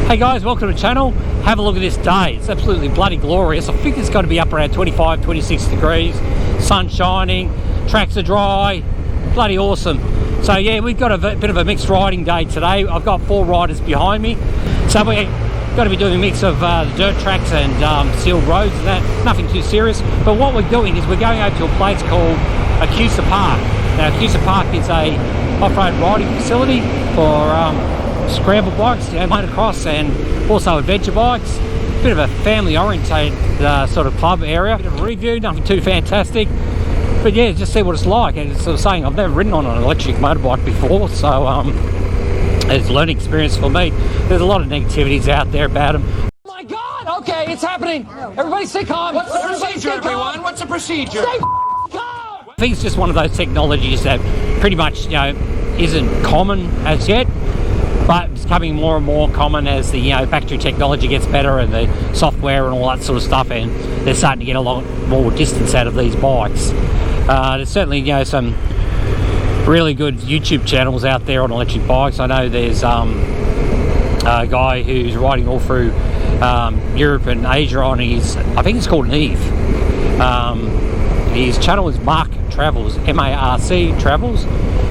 Hey guys, welcome to the channel. Have a look at this day. It's absolutely bloody glorious. I think it's going to be up around 25, 26 degrees, sun shining, tracks are dry, bloody awesome. So yeah, we've got a bit of a mixed riding day today. I've got 4 riders behind me. So we're going to be doing a mix of dirt tracks and sealed roads and that. Nothing too serious. But what we're doing is we're going over to a place called ACUSA Park. Now ACUSA Park is a off-road riding facility for scramble bikes, you know, motocross and also adventure bikes. Bit of a family orientated sort of club area. Bit of a review, nothing too fantastic, but yeah, just see what it's like. And it's sort of saying I've never ridden on an electric motorbike before, so it's a learning experience for me. There's a lot of negativities out there about them. Oh my god, okay, it's happening. Everybody stay calm. What's the procedure, everyone? What's the procedure? Stay calm. I think it's just one of those technologies that pretty much, you know, isn't common as yet, but it's becoming more and more common as the factory technology gets better and the software and all that sort of stuff, and they're starting to get a lot more distance out of these bikes. There's certainly some really good YouTube channels out there on electric bikes. I know there's a guy who's riding all through Europe and Asia on his, I think it's called Eve. His channel is Mark Travels, M-A-R-C Travels.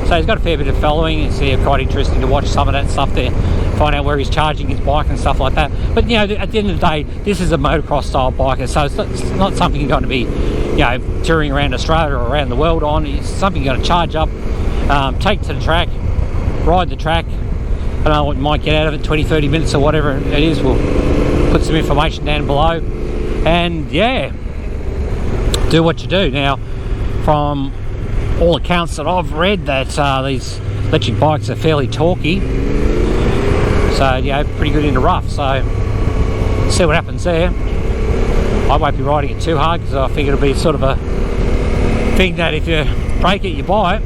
So he's got a fair bit of following. It's quite interesting to watch some of that stuff there, find out where he's charging his bike and stuff like that. But at the end of the day, this is a motocross style bike, so it's not something you're going to be touring around Australia or around the world on. It's something you're going to charge up, take to the track, ride the track. I don't know what you might get out of it, 20-30 minutes or whatever it is. We'll put some information down below, and yeah, do what you do. Now, from all accounts that I've read, that these electric bikes are fairly torquey, so pretty good in the rough. So see what happens there. I won't be riding it too hard because I think it'll be sort of a thing that if you break it, you buy it.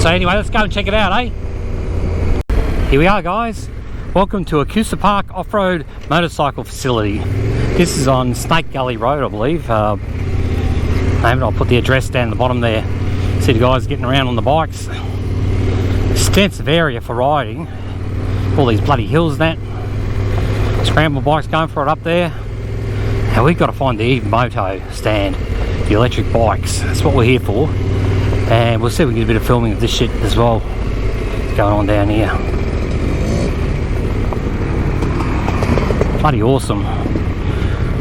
So anyway, let's go and check it out, eh? Here we are, guys. Welcome to ACUSA Park Off-Road Motorcycle Facility. This is on Snake Gully Road, I believe. I'll put the address down the bottom there. See the guys getting around on the bikes. Extensive area for riding. All these bloody hills and that. Scramble bikes going for it up there. Now we've got to find the Eve Moto stand, the electric bikes. That's what we're here for. And we'll see if we can get a bit of filming of this shit as well going on down here. Bloody awesome.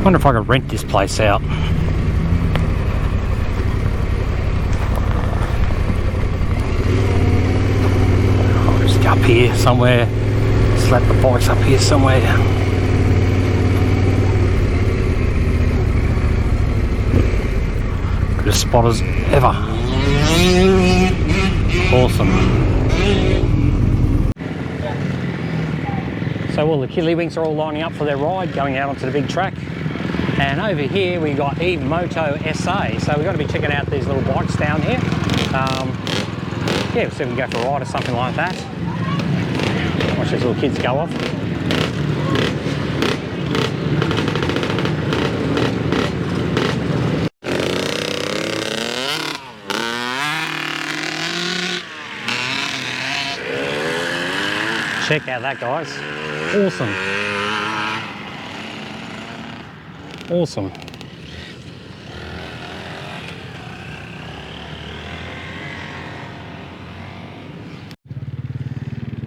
Wonder if I could rent this place out. Up here somewhere, slap the bikes up here somewhere. Good as spot as ever. Awesome. So all the Kiddlywinks are all lining up for their ride, going out onto the big track. And over here we got Eve Moto SA. So we're going to be checking out these little bikes down here. Yeah, we'll see if we can go for a ride or something like that. Watch those little kids go off. Check out that, guys. Awesome. Awesome.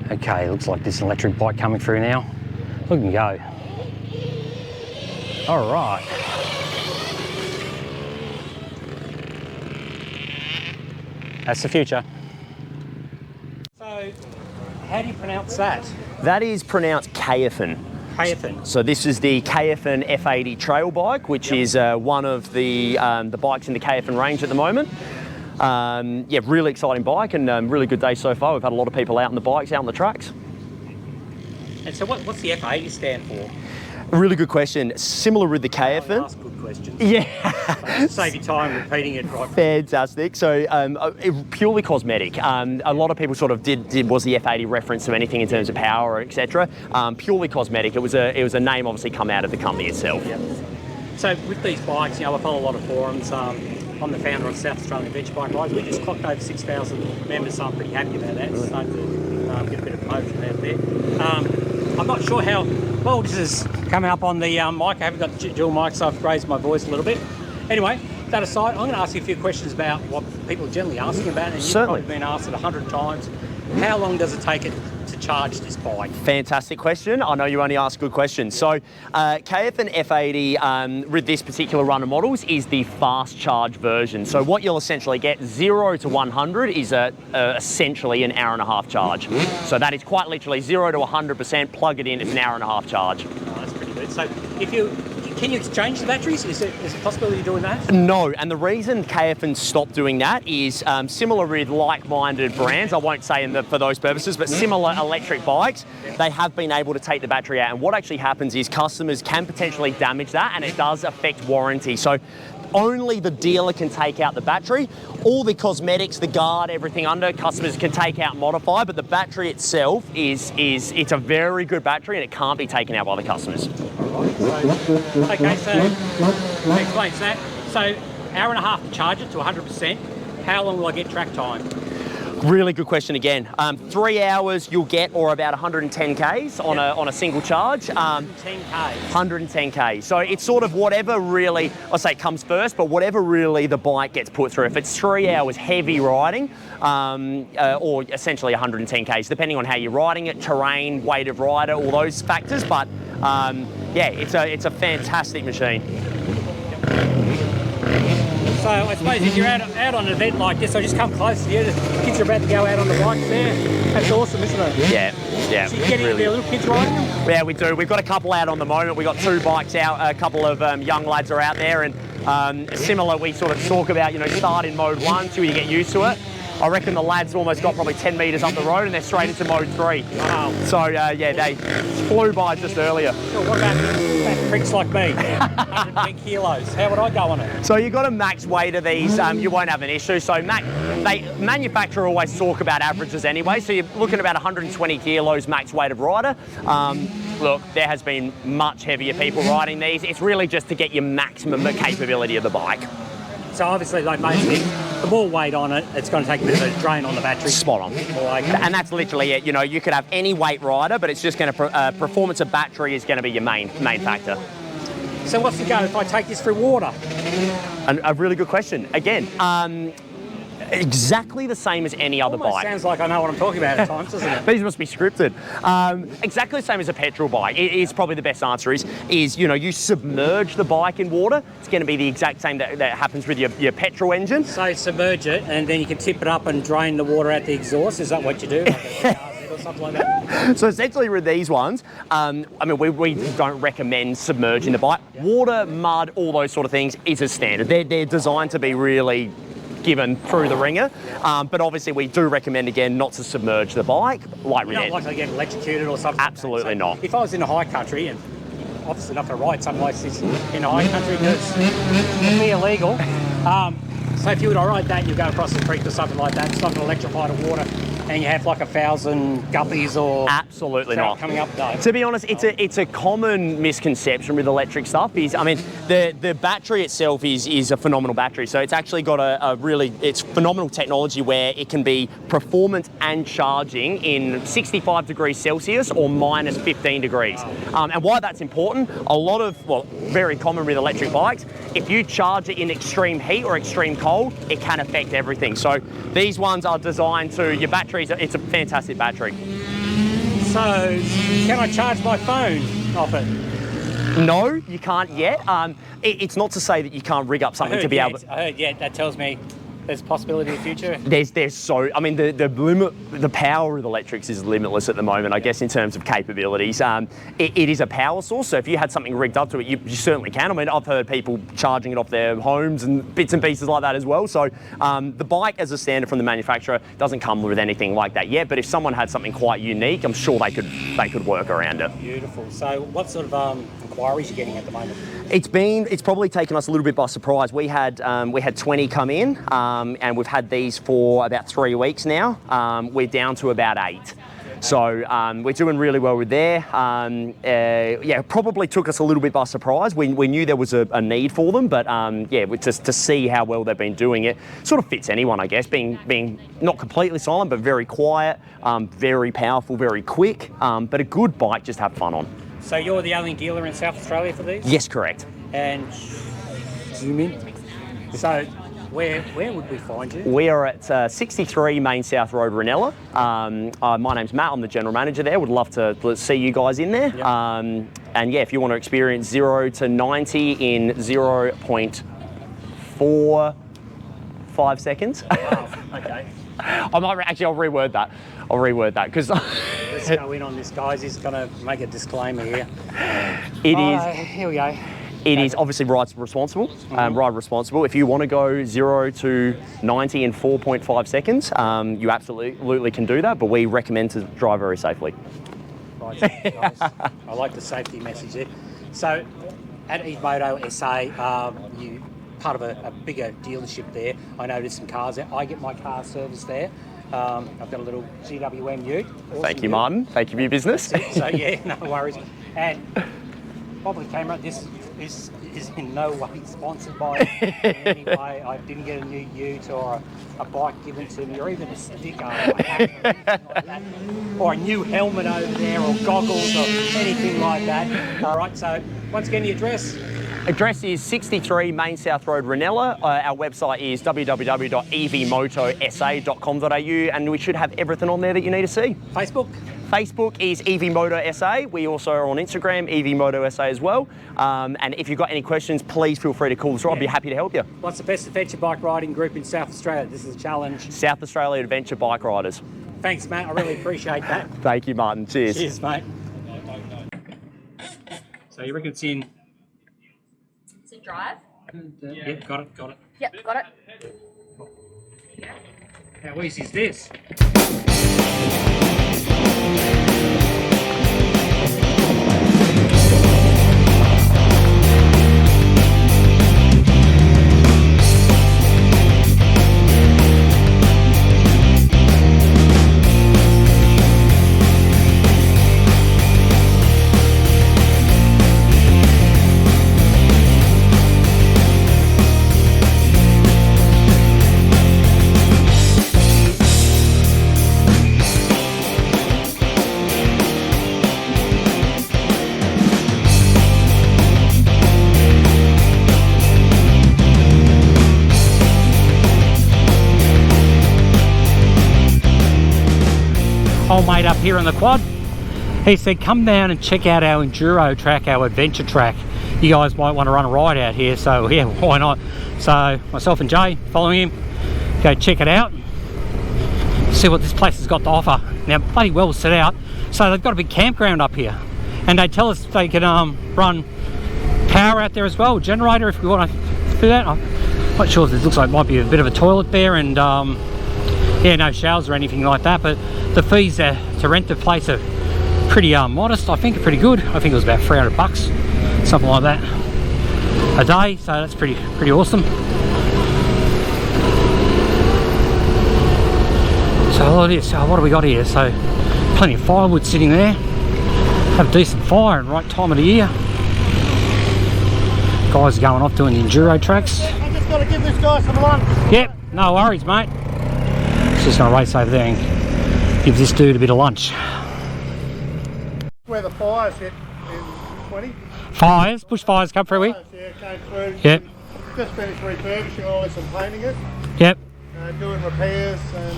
Okay, looks like there's an electric bike coming through now. Look and go. All right. That's the future. So, how do you pronounce that? That is pronounced Caofen. Caofen. So this is the Caofen F80 Trail bike, which is one of the bikes in the Caofen range at the moment. Yeah, really exciting bike and really good day so far. We've had a lot of people out on the bikes, out on the tracks. And so what's the F80 stand for? A really good question. Similar with the Caofen. Ask good questions. Yeah. Save you time repeating it right. Fantastic. So purely cosmetic. A lot of people sort of was the F80 reference to anything in terms of power, etc. Purely cosmetic. It was a name obviously come out of the company itself. Yep. So with these bikes, I follow a lot of forums. I'm the founder of South Australian Adventure Bike Rides. We just clocked over 6,000 members, so I'm pretty happy about that. It's starting to get a bit of promotion out there. I'm not sure how well this is coming up on the mic. I haven't got dual mics, so I've raised my voice a little bit. Anyway, that aside, I'm going to ask you a few questions about what people are generally asking about, and you've Certainly. probably been asked it 100 times. How long does it take it to charge this bike? Fantastic question. I know you only ask good questions. So Caofen F80 with this particular run of models is the fast charge version. So what you'll essentially get, 0 to 100 is essentially an hour-and-a-half charge. So that is quite literally 0 to 100%, plug it in, it's an hour-and-a-half charge. Oh, that's pretty good. So can you exchange the batteries? Is there a possibility of doing that? No, and the reason Caofen stopped doing that is similar with like-minded brands, I won't say for those purposes, but similar electric bikes, they have been able to take the battery out, and what actually happens is customers can potentially damage that, and it does affect warranty. So only the dealer can take out the battery. All the cosmetics, the guard, everything under, customers can take out and modify, but the battery itself it's a very good battery and it can't be taken out by the customers. Okay, so explains that. So hour and a half to charge it to 100%. How long will I get track time? Really good question again. 3 hours you'll get, or about 110 Ks on a single charge. 110 Ks. 110 Ks. So it's sort of whatever really, I say comes first, but whatever really the bike gets put through. If it's 3 hours heavy riding, or essentially 110 Ks, depending on how you're riding it, terrain, weight of rider, all those factors. But yeah, it's a fantastic machine. So I suppose if you're out on an event like this, I just come close to you. The kids are about to go out on the bikes there. That's awesome, isn't it? Yeah. So you get any little kids riding them? Yeah, we do. We've got a couple out on the moment. We've got 2 bikes out. A couple of young lads are out there, and similar, we sort of talk about, start in mode 1 till you get used to it. I reckon the lads almost got probably 10 metres up the road and they're straight into mode 3. Wow. So yeah, they flew by just earlier. So what about fat pricks like me? 110 kilos. How would I go on it? So you've got a max weight of these, you won't have an issue. So manufacturer always talk about averages anyway. So you're looking about 120 kilos max weight of rider. Look, there has been much heavier people riding these. It's really just to get your maximum capability of the bike. So obviously, like basically, the more weight on it, it's going to take a bit of a drain on the battery. Spot on. And that's literally it. You could have any weight rider, but it's just going to performance of battery is going to be your main factor. So what's the go if I take this through water? A really good question. Again, exactly the same as any other Almost bike. Sounds like I know what I'm talking about at times, doesn't it? These must be scripted. Exactly the same as a petrol bike. It is probably the best answer is you submerge the bike in water. It's going to be the exact same that happens with your petrol engine. So submerge it and then you can tip it up and drain the water out the exhaust. Is that what you do? Like or something like that? So essentially with these ones, we don't recommend submerging the bike. Water, mud, all those sort of things is a standard. They're designed to be really given through the ringer, but obviously we do recommend again not to submerge the bike like You're not likely to get electrocuted or something. Absolutely like that. So not. if I was in a high country, and obviously not going to ride some like this in a high country because it'd be illegal. So if you were to ride that and you go across the creek or something like that, it's not going to electrify the water, and you have like 1,000 guppies or absolutely not coming up though. To be honest, it's a common misconception with electric stuff. The battery itself is a phenomenal battery. So it's actually got it's phenomenal technology where it can be performance and charging in 65 degrees Celsius or minus 15 degrees. And why that's important, very common with electric bikes, if you charge it in extreme heat or extreme cold, it can affect everything. So these ones are designed to, your batteries, it's a fantastic battery. So, can I charge my phone off it? No, you can't yet. It's not to say that you can't rig up something to be able to... I heard, that tells me there's a possibility in the future. The power of electrics is limitless at the moment, I guess, in terms of capabilities. It is a power source, so if you had something rigged up to it, you certainly can. I've heard people charging it off their homes and bits and pieces like that as well. So the bike as a standard from the manufacturer doesn't come with anything like that yet, but if someone had something quite unique, I'm sure they could work around it. Beautiful. So what sort of inquiries are you getting at the moment? It's probably taken us a little bit by surprise. We had 20 come in, and we've had these for about 3 weeks now. We're down to about 8. So we're doing really well with there. Yeah, probably took us a little bit by surprise. We knew there was a need for them, but yeah, just to see how well they've been doing it, sort of fits anyone, I guess, being not completely silent, but very quiet, very powerful, very quick, but a good bike just to have fun on. So you're the only dealer in South Australia for these? Yes, correct. And zoom in. So where would we find you? We are at 63 Main South Road, Ranella. My name's Matt, I'm the general manager there. Would love to see you guys in there. Yep. And yeah, if you want to experience 0 to 90 in 0.45 seconds. Wow, okay. I'll reword that. Because let's go in on this, guys. He's going to make a disclaimer here. Here we go. It is obviously ride responsible. Ride responsible. If you want to go 0 to 90 in 4.5 seconds, you absolutely can do that. But we recommend to drive very safely. Right, guys. I like the safety message there. So, at Moto SA, you part of a bigger dealership there. I know there's some cars there. I get my car serviced there. I've got a little GWM ute. Awesome. Thank you, Martin. Thank you for your business. So yeah, no worries. And probably camera, this is in no way sponsored by in any way. I didn't get a new ute or a bike given to me, or even a sticker like that, or a new helmet over there, or goggles, or anything like that. All right, so once again, the address. Address is 63 Main South Road, Ranella. Our website is www.evmotosa.com.au, and we should have everything on there that you need to see. Facebook is evmotosa. We also are on Instagram, evmotosa as well. And if you've got any questions, please feel free to call us. I'll be happy to help you. What's the best adventure bike riding group in South Australia? This is a challenge. South Australia Adventure Bike Riders. Thanks, Matt. I really appreciate that. Thank you, Martin. Cheers. Cheers, mate. So you reckon it's in... Drive? Yep, got it. Yep, got it. How easy is this? Old mate up here on the quad, he said come down and check out our enduro track, our adventure track. You guys might want to run a ride out here, so yeah, why not? So myself and Jay following him, go check it out, see what this place has got to offer. Now bloody well set out, so they've got a big campground up here, and they tell us they can run power out there as well, generator if we want to do that. I'm not sure if it looks like it might be a bit of a toilet there, and yeah, no showers or anything like that, but the fees to rent the place are pretty modest. I think are pretty good. I think it was about $300, something like that a day, so that's pretty awesome. So it is. So what do we got here? So plenty of firewood sitting there. Have a decent fire and right time of the year. Guys are going off doing the enduro tracks. I just got to give this guy some lunch. Yep, no worries, mate. Just going to race over there and give this dude a bit of lunch. Where the fires hit in 20. Fires, bushfires come through here. Yeah, came through. Yep. Just finished refurbishing all this and painting it. Yep. Doing repairs and...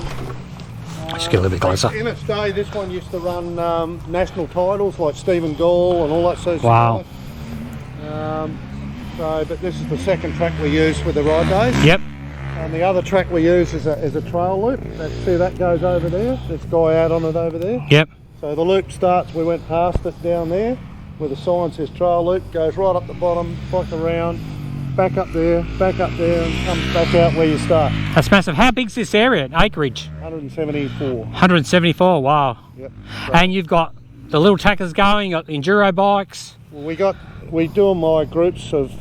I should get a little bit closer. In its day, this one used to run national titles like Stephen Gall and all that sort of stuff. Wow. But this is the second track we use with the ride days. Yep. And the other track we use is a trail loop. See that goes over there. This guy out on it over there. Yep. So the loop starts, we went past it down there, where the sign says trail loop, goes right up the bottom, back around, back up there, and comes back out where you start. That's massive. How big's this area, acreage? 174. 174, wow. Yep. And you've got the little tackers going, got the enduro bikes. Well, we do them by groups of,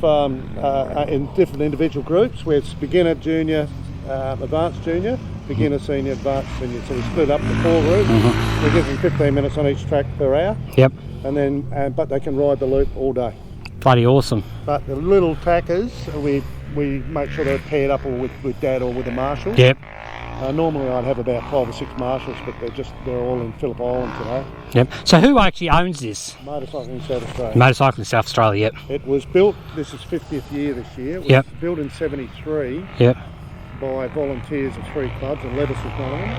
in different individual groups, where it's beginner, junior, advanced junior. beginner, senior, advanced, senior. So we split up the 4 groups. We give them 15 minutes on each track per hour. Yep. And then, but they can ride the loop all day. Bloody awesome. But the little tackers, we make sure they're paired up or with Dad or with a marshal. Yep. Normally I'd have about 5 or 6 marshals, but they're all in Phillip Island today. Yep. So who actually owns this? Motorcycling in South Australia. Motorcycling South Australia, yep. It was built, this is 50th year this year. It was Yep. built in 73 Yep. by volunteers of 3 clubs, and Levis was one of them.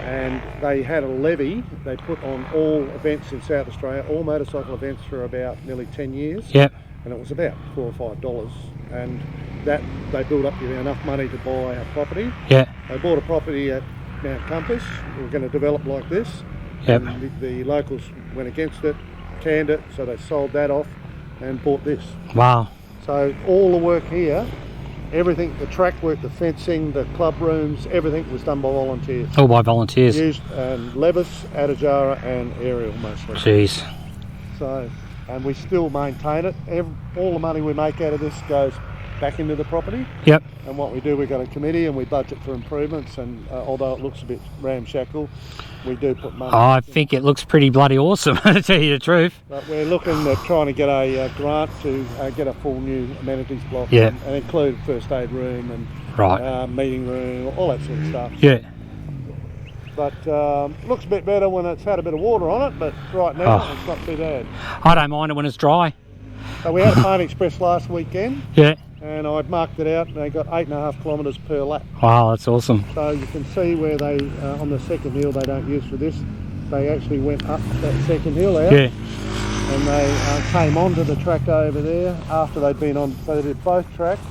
And they had a levy they put on all events in South Australia, all motorcycle events, for about nearly 10 years. Yep. And it was about $4 or $5. And that they built up enough money to buy a property. Yeah. They bought a property at Mount Compass. We were going to develop like this. Yep. And the locals went against it, canned it, so they sold that off and bought this. Wow. So all the work here, everything, the track work, the fencing, the club rooms, everything was done by volunteers. All by volunteers. Used Levis, Adajara and Ariel mostly. Jeez. So, and we still maintain it. All the money we make out of this goes back into the property. Yep. And what we do, we've got a committee and we budget for improvements, and although it looks a bit ramshackle, we do put money. I think it looks pretty bloody awesome, to tell you the truth. But we're looking at trying to get a grant to get a full new amenities block, Yeah. and include first aid room and Right. meeting room, all that sort of stuff. Yeah. But looks a bit better when it's had a bit of water on it, but right now it's not too bad. I don't mind it when it's dry. So we had a Pony Express last weekend, Yeah. and I'd marked it out, and they got 8.5 kilometres per lap. Wow, that's awesome. So you can see where they, on the second hill they don't use for this, they actually went up that second hill out. Yeah. And they came onto the track over there after they'd been on, so they did both tracks,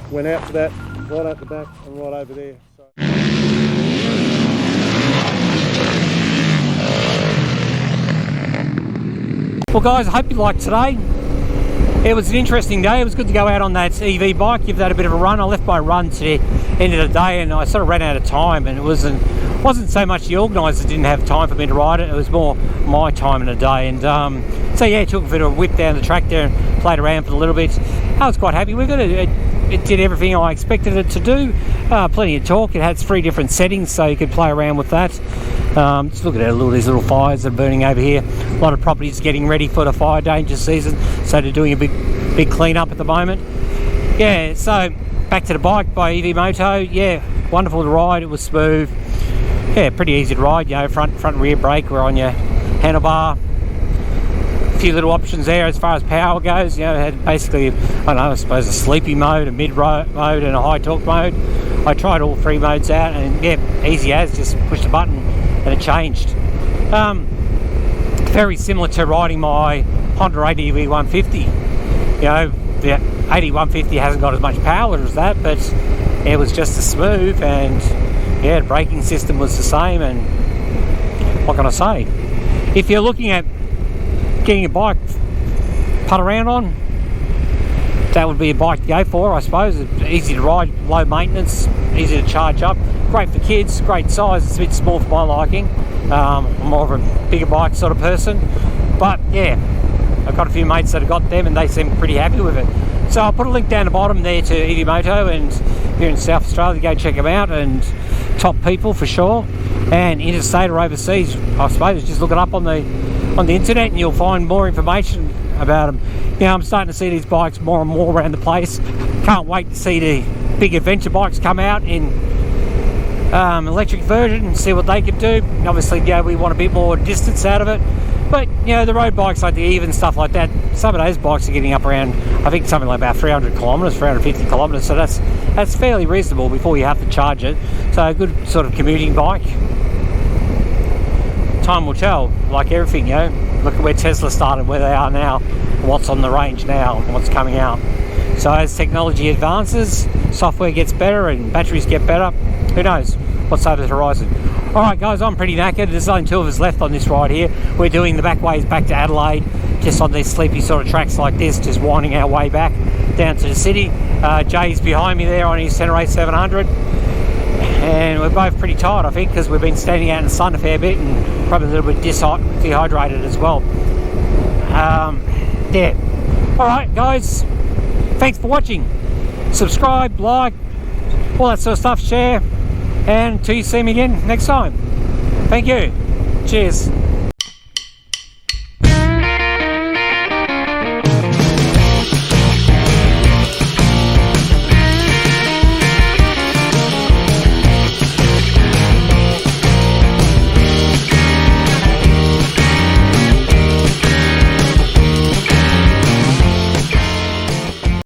went out to that, right out the back and right over there. So. Well guys, I hope you liked today. It was an interesting day. It was good to go out on that EV bike, give that a bit of a run. I left my run to the end of the day and I sort of ran out of time, and it wasn't so much the organisers didn't have time for me to ride it, it was more my time in the day. And so yeah, took a bit of a whip down the track there and played around for a little bit. I was quite happy with it. It did everything I expected it to do. Plenty of torque. It had 3 different settings, so you could play around with that. Just look at these little fires that are burning over here. A lot of properties getting ready for the fire danger season, so they're doing a big clean up at the moment. Yeah, so back to the bike by EV Moto. Yeah, wonderful to ride. It was smooth. Yeah, pretty easy to ride. You know, front and rear brake were on your handlebar. A few little options there as far as power goes. You know, it had basically, I don't know, I suppose a sleepy mode, a mid mode and a high torque mode. I tried all 3 modes out, and yeah, easy as, just pushed the button and it changed. Very similar to riding my Honda ADV 150. You know, the ADV 150 hasn't got as much power as that, but it was just as smooth, and yeah, the braking system was the same. And what can I say? If you're looking at getting a bike putt around on, that would be a bike to go for, I suppose. It's easy to ride, low maintenance, easy to charge up, great for kids, great size. It's a bit small for my liking. I'm more of a bigger bike sort of person, but yeah, I've got a few mates that have got them and they seem pretty happy with it. So I'll put a link down the bottom there to EV Moto, and here in South Australia, go check them out, and top people for sure. And interstate or overseas, I suppose just look it up on the internet and you'll find more information about them. You know, I'm starting to see these bikes more and more around the place. Can't wait to see the big adventure bikes come out in electric version and see what they can do. Obviously, yeah, we want a bit more distance out of it, but you know, the road bikes like the EVE and stuff like that, some of those bikes are getting up around, I think something like about 300 kilometres, 350 kilometres, so that's fairly reasonable before you have to charge it. So a good sort of commuting bike. Time will tell, like everything, you know. Look at where Tesla started, where they are now, what's on the range now, and what's coming out. So as technology advances, software gets better and batteries get better, who knows what's over the horizon. Alright guys, I'm pretty knackered. There's only 2 of us left on this ride here. We're doing the back ways back to Adelaide, just on these sleepy sort of tracks like this, just winding our way back down to the city. Jay's behind me there on his Tenere 700. And we're both pretty tired, I think, because we've been standing out in the sun a fair bit and probably a little bit dehydrated as well. Yeah. Alright guys, thanks for watching. Subscribe, like, all that sort of stuff, share. And till you see me again next time. Thank you. Cheers.